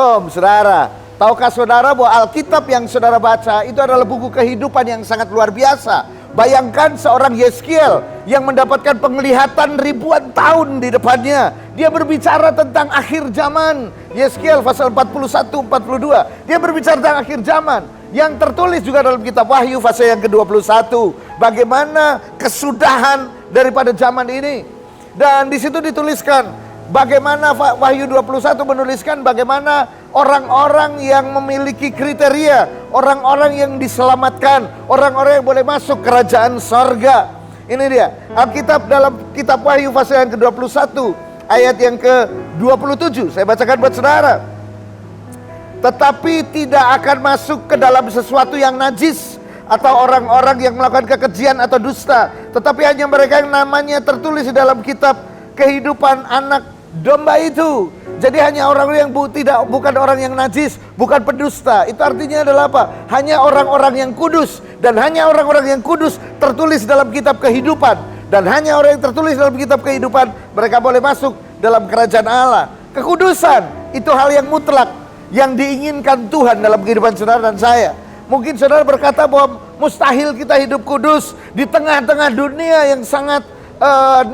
Shalom saudara. Tahukah saudara bahwa Alkitab yang saudara baca itu adalah buku kehidupan yang sangat luar biasa. Bayangkan seorang Yeskiel yang mendapatkan penglihatan ribuan tahun di depannya. Dia berbicara tentang akhir zaman. Yeskiel pasal 41-42. Dia berbicara tentang akhir zaman. Yang tertulis juga dalam kitab Wahyu pasal yang ke-21. Bagaimana kesudahan daripada zaman ini. Dan di situ dituliskan bagaimana Wahyu 21 menuliskan bagaimana orang-orang yang memiliki kriteria, orang-orang yang diselamatkan, orang-orang yang boleh masuk kerajaan sorga. Ini dia Alkitab dalam kitab Wahyu pasal yang ke-21 ayat yang ke-27. Saya bacakan buat saudara. Tetapi tidak akan masuk ke dalam sesuatu yang najis atau orang-orang yang melakukan kekejian atau dusta, tetapi hanya mereka yang namanya tertulis di dalam kitab kehidupan anak domba itu. Jadi hanya orang yang bukan orang yang najis, bukan pendusta. Itu artinya adalah apa? Hanya orang-orang yang kudus. Dan hanya orang-orang yang kudus tertulis dalam kitab kehidupan. Dan hanya orang yang tertulis dalam kitab kehidupan, mereka boleh masuk dalam kerajaan Allah. Kekudusan itu hal yang mutlak, yang diinginkan Tuhan dalam kehidupan saudara dan saya. Mungkin saudara berkata bahwa mustahil kita hidup kudus di tengah-tengah dunia yang sangat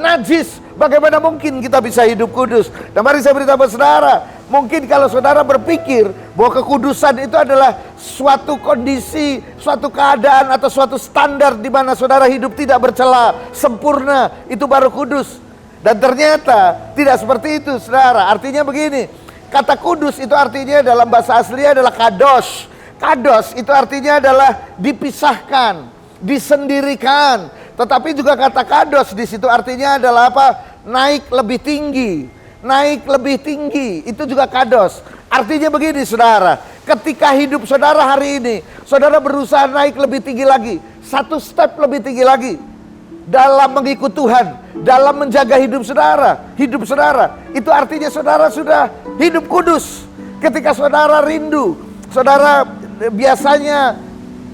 najis. Bagaimana mungkin kita bisa hidup kudus? Dan mari saya beritahu saudara, mungkin kalau saudara berpikir bahwa kekudusan itu adalah suatu kondisi, suatu keadaan atau suatu standar di mana saudara hidup tidak bercela, sempurna, itu baru kudus. Dan ternyata tidak seperti itu saudara. Artinya begini, kata kudus itu artinya dalam bahasa aslinya adalah kadosh. Kadosh itu artinya adalah dipisahkan, disendirikan. Tetapi juga kata kados di situ artinya adalah apa? Naik lebih tinggi. Naik lebih tinggi. Itu juga kados. Artinya begini saudara. Ketika hidup saudara hari ini, saudara berusaha naik lebih tinggi lagi. Satu step lebih tinggi lagi. Dalam mengikut Tuhan. Dalam menjaga hidup saudara. Hidup saudara. Itu artinya saudara sudah hidup kudus. Ketika saudara rindu. Saudara biasanya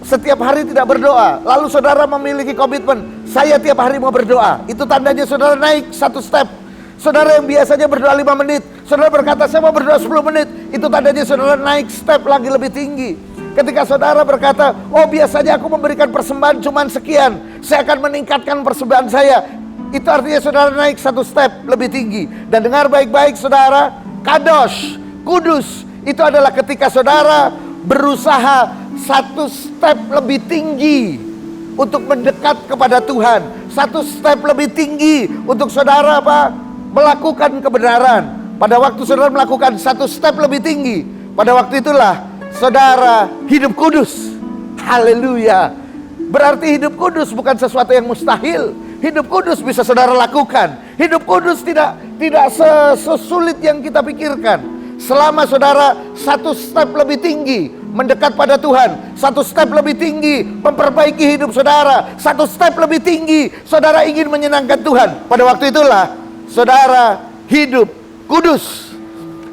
setiap hari tidak berdoa, lalu saudara memiliki komitmen, saya tiap hari mau berdoa. Itu tandanya saudara naik satu step. Saudara yang biasanya berdoa 5 menit, saudara berkata saya mau berdoa 10 menit. Itu tandanya saudara naik step lagi lebih tinggi. Ketika saudara berkata, oh biasanya aku memberikan persembahan cuman sekian, saya akan meningkatkan persembahan saya. Itu artinya saudara naik satu step lebih tinggi. Dan dengar baik-baik saudara, kadosh, kudus, itu adalah ketika saudara berusaha satu step lebih tinggi untuk mendekat kepada Tuhan. Satu step lebih tinggi untuk saudara apa? Melakukan kebenaran. Pada waktu saudara melakukan satu step lebih tinggi, pada waktu itulah saudara hidup kudus. Haleluya. Berarti hidup kudus bukan sesuatu yang mustahil. Hidup kudus bisa saudara lakukan. Hidup kudus tidak sesulit yang kita pikirkan. Selama saudara satu step lebih tinggi mendekat pada Tuhan, satu step lebih tinggi memperbaiki hidup saudara, satu step lebih tinggi saudara ingin menyenangkan Tuhan, pada waktu itulah saudara hidup kudus.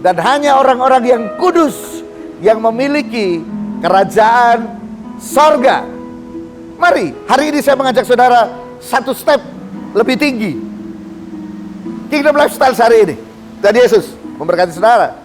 Dan hanya orang-orang yang kudus yang memiliki kerajaan sorga. Mari, hari ini saya mengajak saudara satu step lebih tinggi. Kingdom Lifestyle hari ini. Dan Yesus memberkati saudara.